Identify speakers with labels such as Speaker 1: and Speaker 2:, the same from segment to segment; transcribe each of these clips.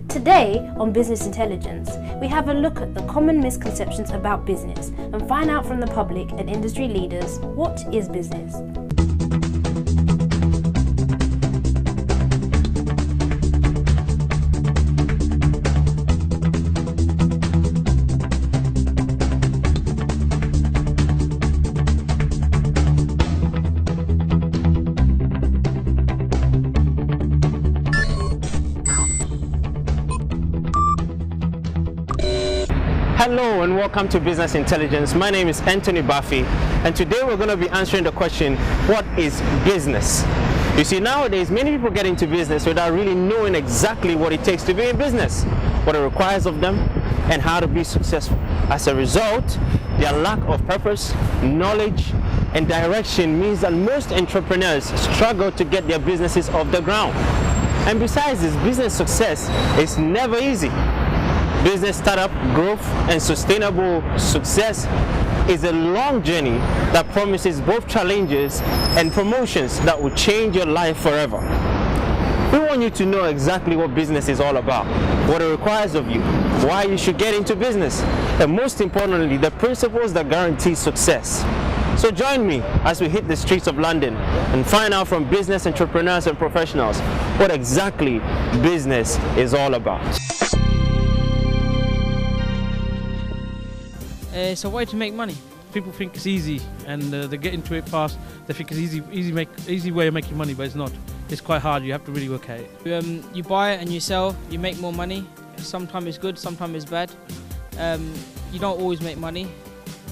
Speaker 1: Today on Business Intelligence, we have a look at the common misconceptions about business and find out from the public and industry leaders what is business.
Speaker 2: Hello and welcome to Business Intelligence. My name is Anthony Buffy, and today we're going to be answering the question, what is business? You see, nowadays many people get into business without really knowing exactly what it takes to be in business, what it requires of them, and how to be successful. As a result, their lack of purpose, knowledge, and direction means that most entrepreneurs struggle to get their businesses off the ground. And besides this, business success is never easy. Business startup growth and sustainable success is a long journey that promises both challenges and promotions that will change your life forever. We want you to know exactly what business is all about, what it requires of you, why you should get into business, and most importantly, the principles that guarantee success. So join me as we hit the streets of London and find out from business entrepreneurs and professionals what exactly business is all about.
Speaker 3: It's a way to make money. People think it's easy, and they get into it fast. They think it's easy way of making money, but it's not. It's quite hard. You have to really work at it.
Speaker 4: You buy it and you sell. You make more money. Sometimes it's good, sometimes it's bad. You don't always make money,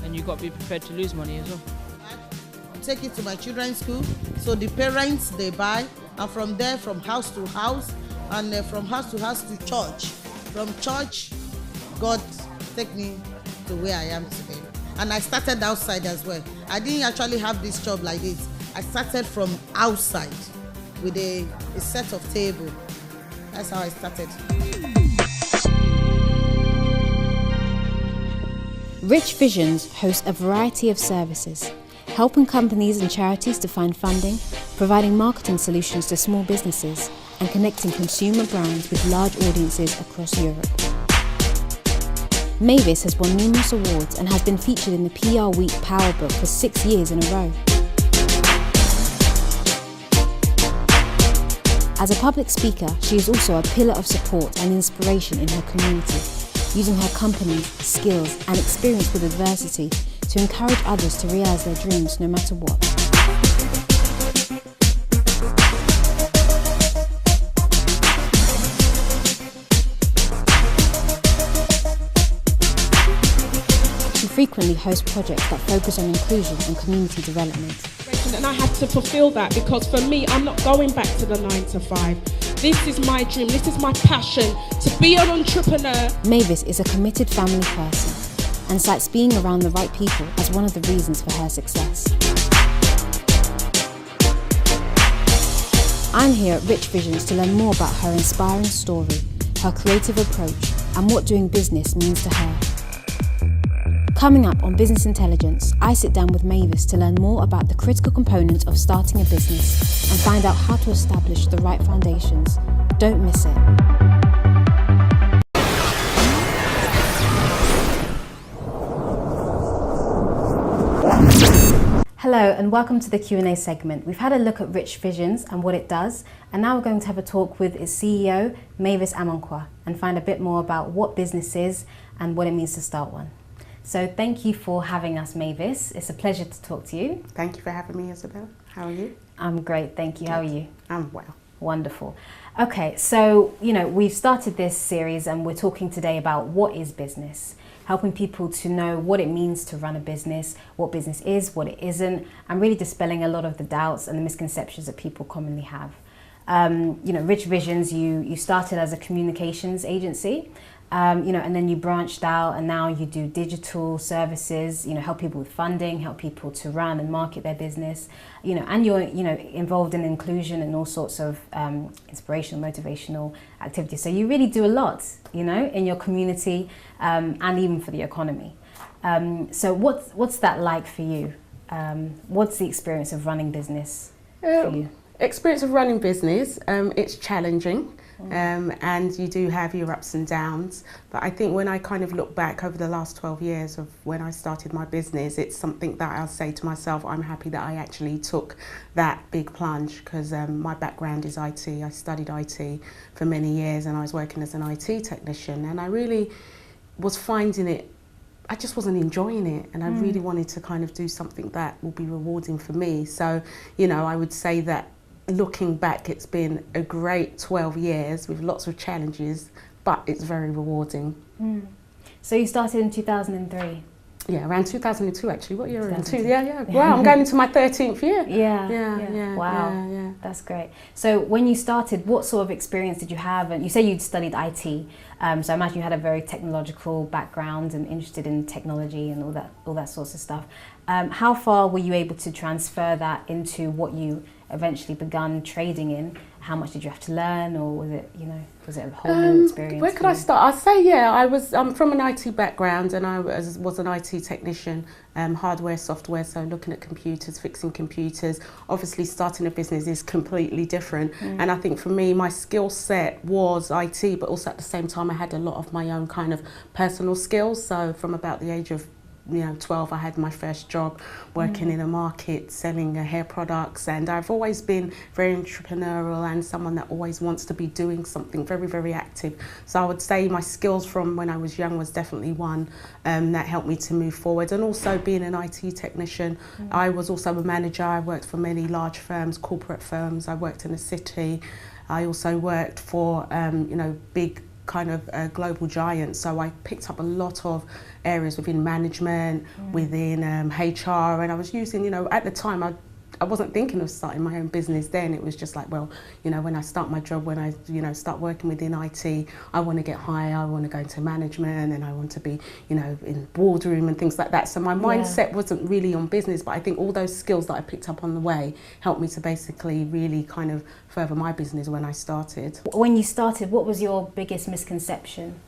Speaker 4: and you've got to be prepared to lose money as well.
Speaker 5: I take it to my children's school, so the parents they buy, and from there, from house to house, and from house to church. From church, God take me to where I am today. And I started outside as well. I didn't actually have this job like this. I started from outside with a set of table. That's how I started.
Speaker 6: Rich Visions hosts a variety of services, helping companies and charities to find funding, providing marketing solutions to small businesses, and connecting consumer brands with large audiences across Europe. MAVIS has won numerous awards and has been featured in the PR Week Power Book for 6 years in a row. As a public speaker, she is also a pillar of support and inspiration in her community, using her company's skills and experience with adversity to encourage others to realise their dreams no matter what. Frequently host projects that focus on inclusion and community development.
Speaker 7: And I had to fulfill that, because for me, I'm not going back to the 9 to 5. This is my dream, this is my passion, to be an entrepreneur.
Speaker 6: Mavis is a committed family person and cites being around the right people as one of the reasons for her success. I'm here at Rich Visions to learn more about her inspiring story, her creative approach, and what doing business means to her. Coming up on Business Intelligence, I sit down with Mavis to learn more about the critical components of starting a business and find out how to establish the right foundations. Don't miss it. Hello and welcome to the Q&A segment. We've had a look at Rich Visions and what it does, and now we're going to have a talk with its CEO, MAVIS AMANKWAAH, and find a bit more about what business is and what it means to start one. So thank you for having us, Mavis. It's a pleasure to talk to you.
Speaker 8: Thank you for having me, Isabel. How are you?
Speaker 6: I'm great, thank you. How are you?
Speaker 8: I'm well.
Speaker 6: Wonderful. Okay, so, we've started this series and we're talking today about what is business, helping people to know what it means to run a business, what business is, what it isn't, and really dispelling a lot of the doubts and the misconceptions that people commonly have. Rich Visions, you started as a communications agency. And then you branched out and now you do digital services, help people with funding, help people to run and market their business, and you're, involved in inclusion and all sorts of inspirational, motivational activities. So you really do a lot, in your community and even for the economy. So what's that like for you? What's the experience of running business for you?
Speaker 8: Experience of running business, it's challenging. and you do have your ups and downs. But I think when I kind of look back over the last 12 years of when I started my business, it's something that I'll say to myself, I'm happy that I actually took that big plunge, because my background is IT. I studied IT for many years and I was working as an IT technician, and I really was finding it, I just wasn't enjoying it, and I really wanted to kind of do something that will be rewarding for me. So, you know, I would say that looking back, it's been a great 12 years with lots of challenges, but it's very rewarding.
Speaker 6: So you started in 2003?
Speaker 8: Yeah, around 2002 actually. What year are we in? Yeah. Wow, I'm going into my 13th year. Yeah.
Speaker 6: Wow,
Speaker 8: yeah.
Speaker 6: That's great. So when you started, what sort of experience did you have? And you say you'd studied IT, so I imagine you had a very technological background and interested in technology and all that sorts of stuff. How far were you able to transfer that into what you eventually begun trading in? How much did you have to learn, or was it, was it a whole new experience?
Speaker 8: Where could I start? I'd say, I'm from an IT background, and I was an IT technician, hardware, software, so looking at computers, fixing computers. Obviously, starting a business is completely different, and I think for me, my skill set was IT, but also at the same time, I had a lot of my own kind of personal skills. So from about the age of 12, I had my first job working in a market selling hair products, and I've always been very entrepreneurial and someone that always wants to be doing something, very, very active. So I would say my skills from when I was young was definitely one that helped me to move forward. And also being an IT technician, I was also a manager. I worked for many large firms, corporate firms. I worked in a city. I also worked for big kind of global giants, so I picked up a lot of areas within management, within HR, and I was using, at the time I wasn't thinking of starting my own business then. It was just like, well, when I start my job, when I start working within IT, I want to get higher, I want to go into management, and I want to be, in boardroom and things like that. So my mindset wasn't really on business, but I think all those skills that I picked up on the way helped me to basically really kind of further my business when I started.
Speaker 6: When you started, what was your biggest misconception?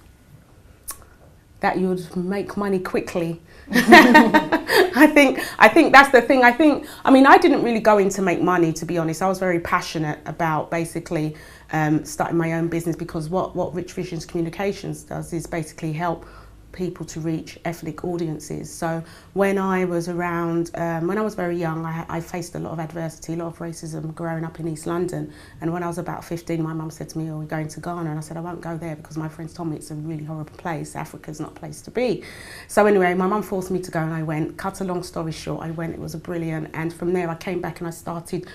Speaker 8: That you would make money quickly. I think that's the thing. I didn't really go in to make money, to be honest. I was very passionate about basically starting my own business, because what Rich Visions Communications does is basically help people to reach ethnic audiences. So when I was around, when I was very young, I faced a lot of adversity, a lot of racism growing up in East London. And when I was about 15, my mum said to me, "Oh, we're going to Ghana." And I said, "I won't go there because my friends told me it's a really horrible place. Africa's not a place to be." So anyway, my mum forced me to go and I went. Cut a long story short, I went. It was brilliant. And from there, I came back and I started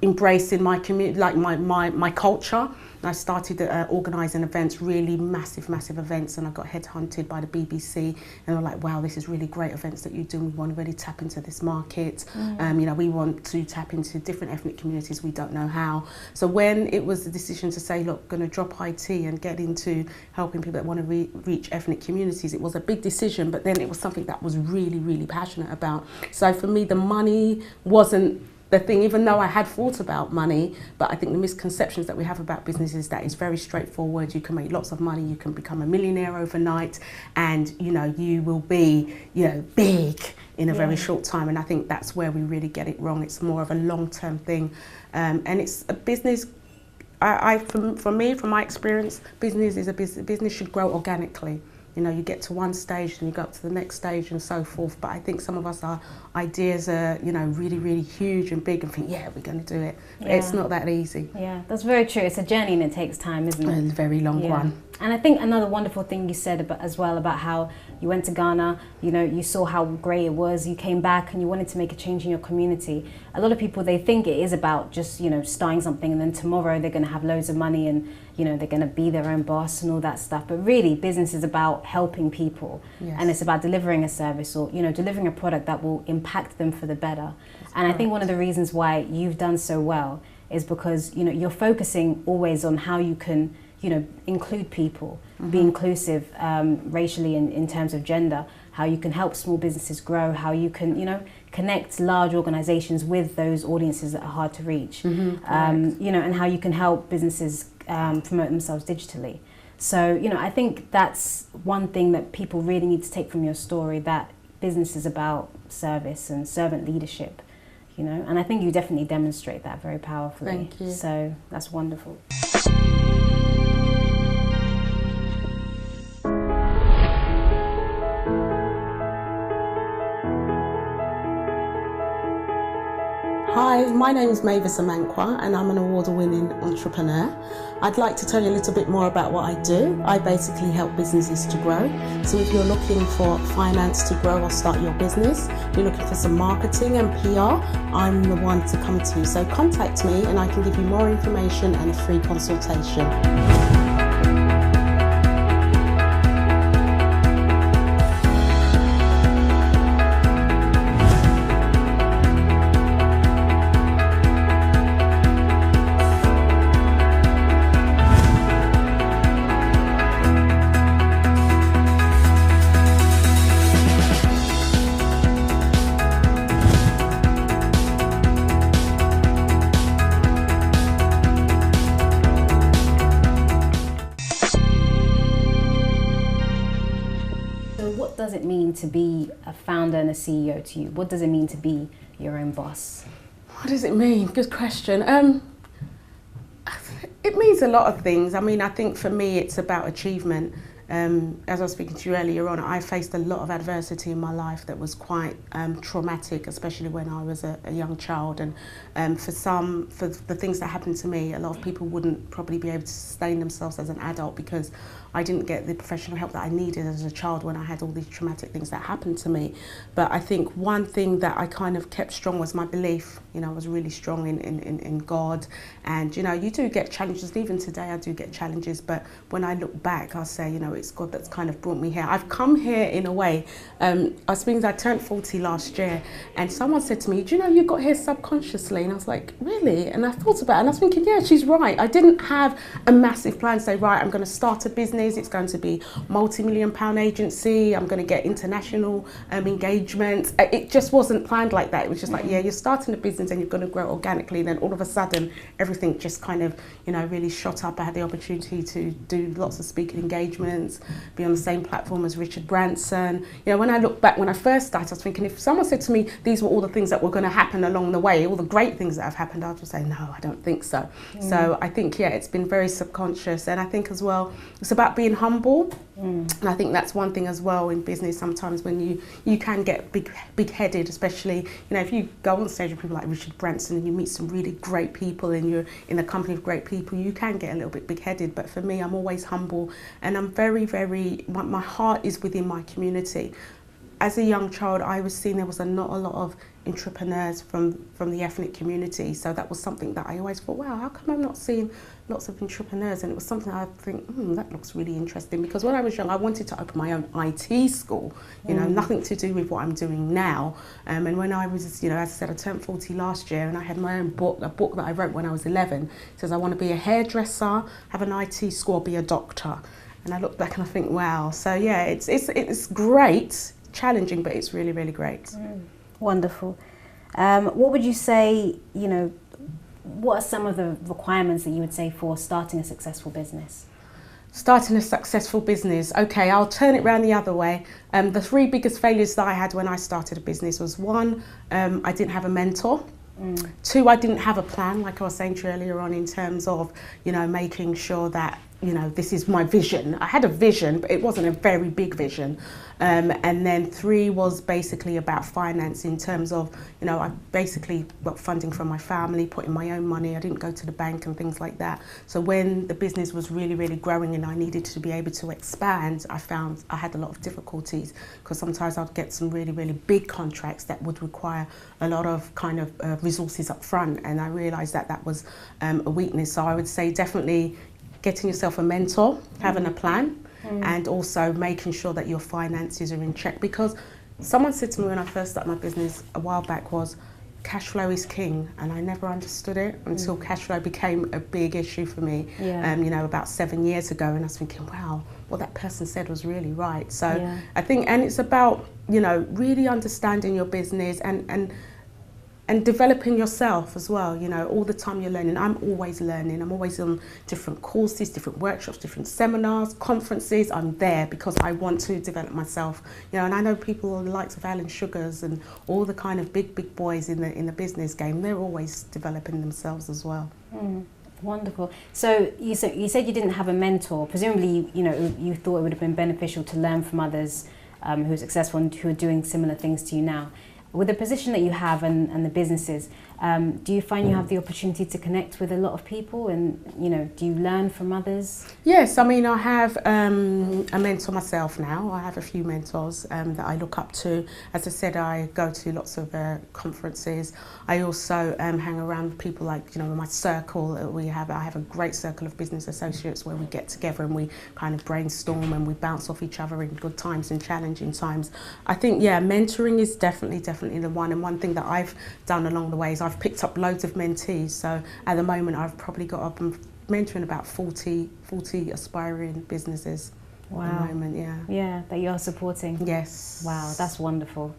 Speaker 8: embracing my community, like my culture. And I started organising events, really massive events, and I got headhunted by the BBC, and they were like, "Wow, this is really great events that you do. We want to really tap into this market. We want to tap into different ethnic communities. We don't know how." So when it was the decision to say, "Look, going to drop IT and get into helping people that want to reach ethnic communities," it was a big decision, but then it was something that was really passionate about. So for me, the money wasn't the thing, even though I had thought about money, but I think the misconceptions that we have about business is that it's very straightforward. You can make lots of money, you can become a millionaire overnight, and you will be big in a very short time. And I think that's where we really get it wrong. It's more of a long-term thing, and it's a business. From my experience, business is a business. Business should grow organically. You get to one stage and you go up to the next stage and so forth. But I think some of us, our ideas are, really huge and big, and think, yeah, we're going to do it. But it's not that easy. Yeah,
Speaker 6: that's very true. It's a journey and it takes time, isn't it?
Speaker 8: A very long one.
Speaker 6: And I think another wonderful thing you said about how you went to Ghana, you saw how great it was, you came back and you wanted to make a change in your community. A lot of people, they think it is about just, starting something and then tomorrow they're going to have loads of money and, they're going to be their own boss and all that stuff. But really, business is about helping people. Yes. And it's about delivering a service or, delivering a product that will impact them for the better. And I think one of the reasons why you've done so well is because, you're focusing always on how you can, include people, be inclusive racially in terms of gender, how you can help small businesses grow, how you can, connect large organizations with those audiences that are hard to reach, and how you can help businesses promote themselves digitally. So, I think that's one thing that people really need to take from your story, that business is about service and servant leadership, and I think you definitely demonstrate that very powerfully.
Speaker 8: Thank you.
Speaker 6: So that's wonderful.
Speaker 8: Hi, my name is MAVIS AMANKWAAH and I'm an award-winning entrepreneur. I'd like to tell you a little bit more about what I do. I basically help businesses to grow. So if you're looking for finance to grow or start your business, you're looking for some marketing and PR, I'm the one to come to. So contact me and I can give you more information and a free consultation.
Speaker 6: What does it mean to be a founder and a CEO to you? What does it mean to be your own boss?
Speaker 8: What does it mean? Good question. It means a lot of things. I mean, I think for me it's about achievement. As I was speaking to you earlier on, I faced a lot of adversity in my life that was quite traumatic, especially when I was a young child. And for the things that happened to me, a lot of people wouldn't probably be able to sustain themselves as an adult because I didn't get the professional help that I needed as a child when I had all these traumatic things that happened to me. But I think one thing that I kind of kept strong was my belief. You know, I was really strong in God. And, you know, you do get challenges. Even today I do get challenges. But when I look back, I'll say, you know, it's God that's kind of brought me here. I've come here in a way. I turned 40 last year. And someone said to me, do you know you got here subconsciously? And I was like, really? And I thought about it. And I was thinking, yeah, she's right. I didn't have a massive plan to say, right, I'm going to start a business. It's going to be multi-million-pound agency. I'm going to get international engagements. It just wasn't planned like that. It was just like, yeah, you're starting a business and you're going to grow organically. Then all of a sudden, everything just kind of, you know, really shot up. I had the opportunity to do lots of speaking engagements, be on the same platform as Richard Branson. You know, when I look back, when I first started, I was thinking, if someone said to me, these were all the things that were going to happen along the way, all the great things that have happened, I would say, no, I don't think so. So I think, yeah, it's been very subconscious. And I think as well, it's about being humble. And I think that's one thing as well in business. Sometimes when you can get big-headed, especially, you know, if you go on stage with people like Richard Branson and you meet some really great people and you're in a company of great people, you can get a little bit big-headed. But for me, I'm always humble and I'm very, my heart is within my community. As a young child, I was seeing there was not a lot of entrepreneurs from the ethnic community. So that was something that I always thought, wow, how come I'm not seeing lots of entrepreneurs? And it was something I think, that looks really interesting. Because when I was young, I wanted to open my own IT school, you know, nothing to do with what I'm doing now. And when I was, you know, as I said, I turned 40 last year and I had my own book, a book that I wrote when I was 11. It says, I want to be a hairdresser, have an IT school, be a doctor. And I look back and I think, wow. So yeah, it's great, challenging, but it's really, really great.
Speaker 6: Wonderful. What would you say, you know, what are some of the requirements that you would say for starting a successful business?
Speaker 8: Starting a successful business. Okay, I'll turn it around the other way. The three biggest failures that I had when I started a business was one, I didn't have a mentor. Two, I didn't have a plan, like I was saying to you earlier on, in terms of, you know, making sure that, you know, this is my vision. I had a vision, but it wasn't a very big vision. And then three was basically about finance in terms of, you know, I basically got funding from my family, put in my own money. I didn't go to the bank and things like that. So when the business was really, really growing and I needed to be able to expand, I found I had a lot of difficulties because sometimes I'd get some really, really big contracts that would require a lot of kind of resources up front. And I realized that that was a weakness. So I would say definitely getting yourself a mentor, having a plan, and also making sure that your finances are in check. Because someone said to me when I first started my business a while back was, cash flow is king, and I never understood it until cash flow became a big issue for me, you know, about 7 years ago. And I was thinking, wow, what that person said was really right. So I think, and it's about, you know, really understanding your business and developing yourself as well. You know, all the time you're learning. I'm always learning. I'm always on different courses, different workshops, different seminars, conferences. I'm there because I want to develop myself. You know, and I know people the likes of Alan Sugars and all the kind of big boys in the business game. They're always developing themselves as well.
Speaker 6: Wonderful. So you said you didn't have a mentor. Presumably, you know, you thought it would have been beneficial to learn from others who are successful and who are doing similar things to you now. With the position that you have and the businesses, Do you find you have the opportunity to connect with a lot of people, and do you learn from others?
Speaker 8: Yes, I mean, I have a mentor myself now. I have a few mentors that I look up to. As I said, I go to lots of conferences. I also hang around with people like, my circle. I have a great circle of business associates where we get together and we kind of brainstorm and we bounce off each other in good times and challenging times. I think, mentoring is definitely the one. And one thing that I've done along the way is I've picked up loads of mentees. So at the moment, I've probably got up and mentoring about 40 aspiring businesses.
Speaker 6: Wow.
Speaker 8: At the moment, yeah.
Speaker 6: Yeah, that you're supporting.
Speaker 8: Yes.
Speaker 6: Wow, that's wonderful.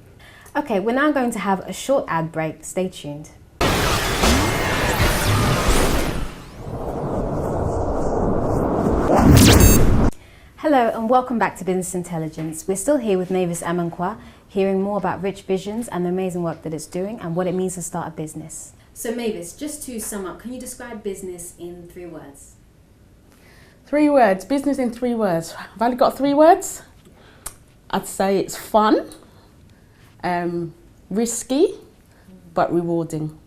Speaker 6: Okay, we're now going to have a short ad break. Stay tuned. Hello and welcome back to Business Intelligence. We're still here with MAVIS AMANKWAAH, hearing more about Rich Visions and the amazing work that it's doing and what it means to start a business. So Mavis, just to sum up, can you describe business in 3 words?
Speaker 8: 3 words, business in 3 words. I've only got 3 words. I'd say it's fun, risky, but rewarding.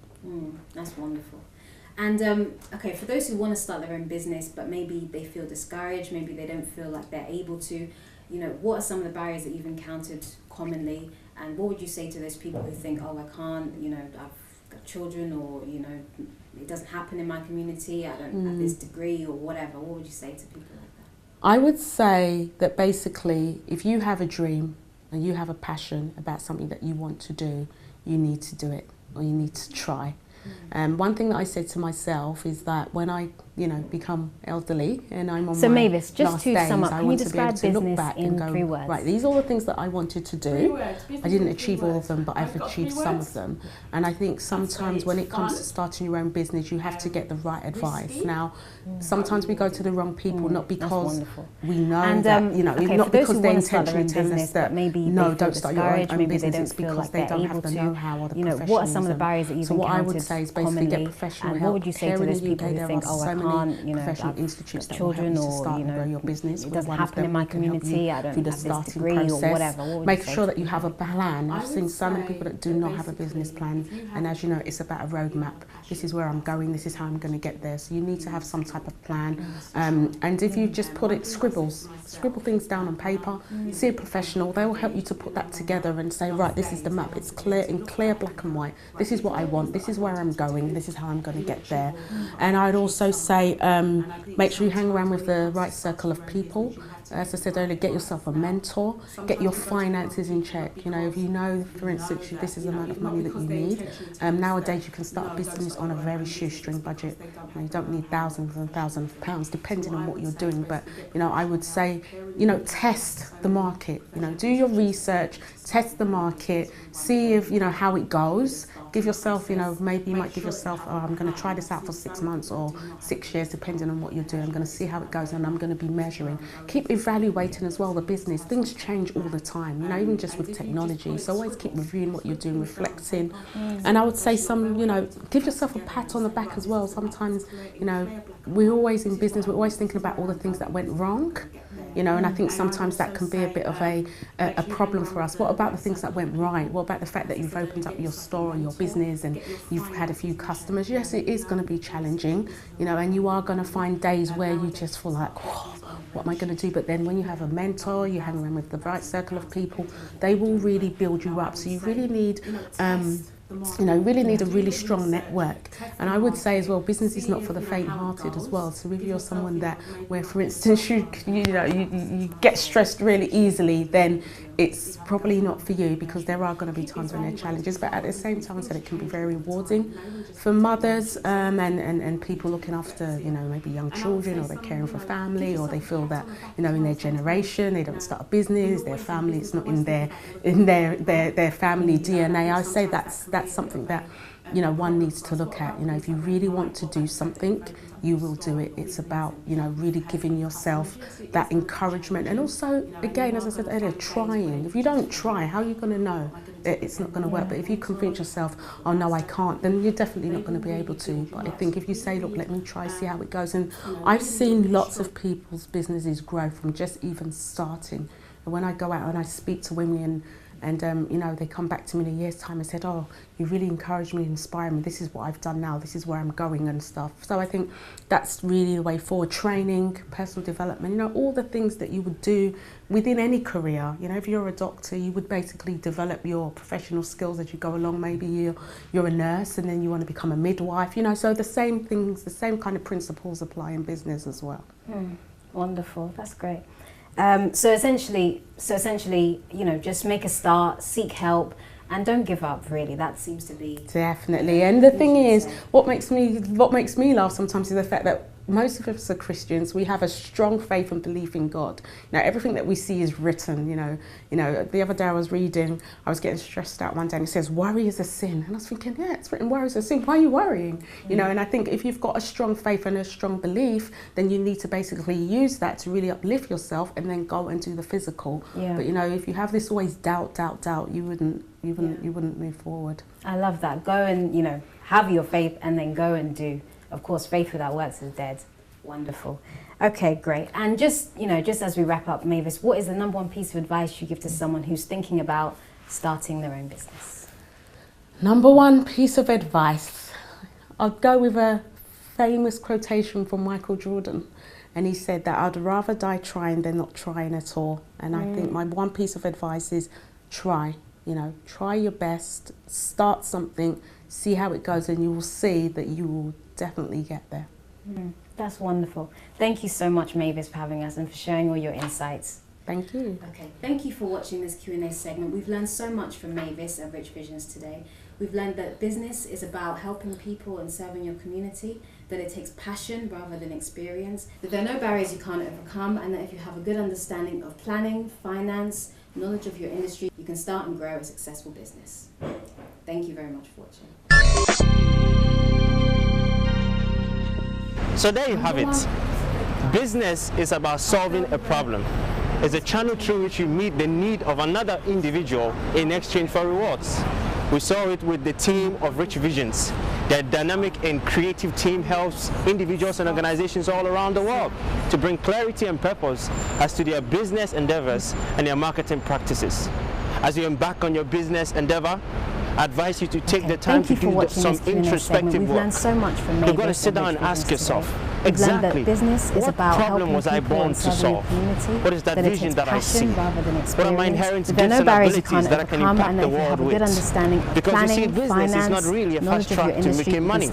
Speaker 6: That's wonderful. And okay, for those who want to start their own business, but maybe they feel discouraged, maybe they don't feel like they're able to, what are some of the barriers that you've encountered commonly? And what would you say to those people who think, oh, I can't, I've got children, or, it doesn't happen in my community, I don't have this degree or whatever. What would you say to people like that?
Speaker 8: I would say that basically, if you have a dream and you have a passion about something that you want to do, you need to do it, or you need to try. One thing that I said to myself is that when I, become elderly and I'm on my
Speaker 6: Mavis, just
Speaker 8: last
Speaker 6: to
Speaker 8: days,
Speaker 6: sum up,
Speaker 8: I
Speaker 6: can you
Speaker 8: want to be able
Speaker 6: describe
Speaker 8: to look
Speaker 6: business
Speaker 8: back
Speaker 6: in
Speaker 8: and go,
Speaker 6: 3 words?
Speaker 8: right, these are all the things that I wanted to do. I didn't achieve all of them, but I've achieved some of them. And I think sometimes when it comes to starting your own business, you have to get the right advice. Now, sometimes we go to the wrong people, not because we know that,
Speaker 6: okay,
Speaker 8: not because they
Speaker 6: intentionally
Speaker 8: intentionally tell us that,
Speaker 6: maybe
Speaker 8: no, don't start your own
Speaker 6: maybe
Speaker 8: business.
Speaker 6: they don't
Speaker 8: It's
Speaker 6: feel
Speaker 8: because
Speaker 6: like
Speaker 8: they don't
Speaker 6: able
Speaker 8: have the
Speaker 6: to,
Speaker 8: know-how or the professionalism.
Speaker 6: what are some of the barriers that you've
Speaker 8: So what I would
Speaker 6: encountered
Speaker 8: say is basically get professional
Speaker 6: and
Speaker 8: help.
Speaker 6: what would you say
Speaker 8: Here
Speaker 6: to
Speaker 8: in
Speaker 6: those
Speaker 8: the
Speaker 6: people
Speaker 8: UK,
Speaker 6: who
Speaker 8: there
Speaker 6: think,
Speaker 8: are
Speaker 6: oh,
Speaker 8: so
Speaker 6: I
Speaker 8: many
Speaker 6: can't,
Speaker 8: professional
Speaker 6: I've
Speaker 8: institutes
Speaker 6: got
Speaker 8: that will help you
Speaker 6: children,
Speaker 8: to
Speaker 6: or,
Speaker 8: start and grow your business.
Speaker 6: it doesn't
Speaker 8: One of
Speaker 6: happen in
Speaker 8: them
Speaker 6: my
Speaker 8: can help you
Speaker 6: community, I don't
Speaker 8: through the
Speaker 6: have this
Speaker 8: starting
Speaker 6: degree or
Speaker 8: process.
Speaker 6: whatever. What would
Speaker 8: Make
Speaker 6: you say
Speaker 8: sure
Speaker 6: to
Speaker 8: that you have a plan. I've seen so many people that do not have a business plan, and as you know, it's about a roadmap. This is where I'm going, this is how I'm going to get there. So you need to have some type of plan. And if you just put it, scribble things down on paper, see a professional, they will help you to put that together and say, right, this is the map. It's clear, in clear black and white. This is what I want, this is where I'm going, this is how I'm going to get there. And I'd also say, make sure you hang around with the right circle of people. As I said earlier, get yourself a mentor, get your finances in check. If you know, for instance, this is the amount of money that you need. Nowadays, you can start a business on a very shoestring budget. You don't need thousands and thousands of pounds, depending on what you're doing. But, I would say, test the market. Do your research, test the market, see if, how it goes. Give yourself, maybe you might give yourself, oh, I'm going to try this out for 6 months or 6 years, depending on what you're doing. I'm going to see how it goes, and I'm going to be measuring. Keep evaluating as well the business. Things change all the time, even just with technology. So always keep reviewing what you're doing, reflecting. And I would say give yourself a pat on the back as well. Sometimes, we're always in business, we're always thinking about all the things that went wrong. And I think sometimes that can be a bit of a problem for us. What about the things that went right? What about the fact that you've opened up your store or your business and you've had a few customers? Yes, it is going to be challenging, and you are going to find days where you just feel like, what am I going to do? But then when you have a mentor, you hang around with the right circle of people, they will really build you up. So you really need really need a really strong network. And I would say as well, business is not for the faint-hearted as well. So if you're someone where, for instance, you get stressed really easily, then it's probably not for you, because there are going to be times when there are challenges. But at the same time, I said it can be very rewarding for mothers and people looking after, maybe young children, or they're caring for family, or they feel that, in their generation, they don't start a business, their family, it's not in their family DNA. I say that's something that, one needs to look at. If you really want to do something, you will do it. It's about, really giving yourself that encouragement. And also, again, as I said earlier, trying. If you don't try, how are you going to know that it's not going to work? But if you convince yourself, oh no, I can't, then you're definitely not going to be able to. But I think if you say, look, let me try, see how it goes. And I've seen lots of people's businesses grow from just even starting. And when I go out and I speak to women And you know, they come back to me in a year's time and said, oh, you really encouraged me, inspired me. This is what I've done now. This is where I'm going and stuff. So I think that's really the way forward. Training, personal development, you know, all the things that you would do within any career. You know, if you're a doctor, you would basically develop your professional skills as you go along. Maybe you're a nurse and then you want to become a midwife, you know, so the same things, the same kind of principles apply in business as well.
Speaker 6: Wonderful, that's great. So essentially, you know, just make a start, seek help, and don't give up. Really, that seems to be
Speaker 8: definitely. And the thing is, what makes me laugh sometimes is the fact that most of us are Christians. We have a strong faith and belief in God. Now, everything that we see is written. You know. The other day I was reading. I was getting stressed out one day, and it says worry is a sin. And I was thinking, yeah, it's written worry is a sin. Why are you worrying? You know. And I think if you've got a strong faith and a strong belief, then you need to basically use that to really uplift yourself, and then go and do the physical.
Speaker 6: Yeah.
Speaker 8: But you know, if you have this always doubt, you wouldn't move forward.
Speaker 6: I love that. Go and, you know, have your faith and then go and do. Of course, faith without works is dead. Wonderful. Okay, great. And just, you know, just as we wrap up, Mavis, what is the number one piece of advice you give to someone who's thinking about starting their own business?
Speaker 8: Number one piece of advice. I'll go with a famous quotation from Michael Jordan. And he said that I'd rather die trying than not trying at all. And I think my one piece of advice is try. You know, try your best, start something, see how it goes, and you will see that you will definitely get there.
Speaker 6: That's wonderful. Thank you so much, Mavis, for having us and for sharing all your insights.
Speaker 8: Thank you.
Speaker 6: Okay, thank you for watching this Q&A segment. We've learned so much from Mavis at Rich Visions today. We've learned that business is about helping people and serving your community, that it takes passion rather than experience, that there are no barriers you can't overcome, and that if you have a good understanding of planning, finance, knowledge of your industry, you can start and grow a successful business. Thank you very much for watching.
Speaker 2: So there you have it. Business is about solving a problem. It's a channel through which you meet the need of another individual in exchange for rewards. We saw it with the team of Rich Visions. Their dynamic and creative team helps individuals and organizations all around the world to bring clarity and purpose as to their business endeavors and their marketing practices. As you embark on your business endeavor, I advise you to take the time to do some introspective work.
Speaker 6: Learned so much from
Speaker 2: You've got to sit down and ask yourself, exactly, what problem was I born to solve? What is that vision that I see? What are my inherent gifts and abilities that I can impact the world with? Because you see, business is not really a fast track to making money.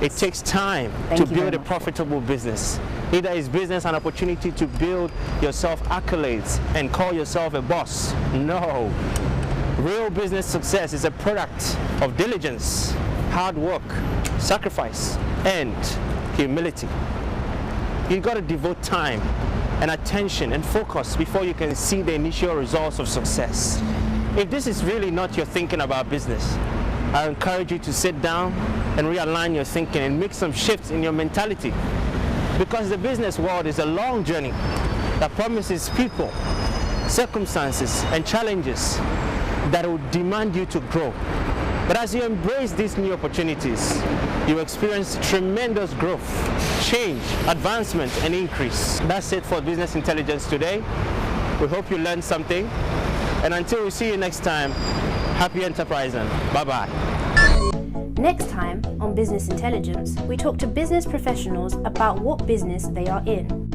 Speaker 2: It takes time to build a profitable business. Neither is business an opportunity to build yourself accolades and call yourself a boss. No. Real business success is a product of diligence, hard work, sacrifice, and humility. You've got to devote time and attention and focus before you can see the initial results of success. If this is really not your thinking about business, I encourage you to sit down and realign your thinking and make some shifts in your mentality. Because the business world is a long journey that promises people, circumstances, and challenges that will demand you to grow. But as you embrace these new opportunities, you experience tremendous growth, change, advancement, and increase. That's it for Business Intelligence today. We hope you learned something. And until we see you next time, happy enterprising. Bye-bye.
Speaker 1: Next time on Business Intelligence, we talk to business professionals about what business they are in.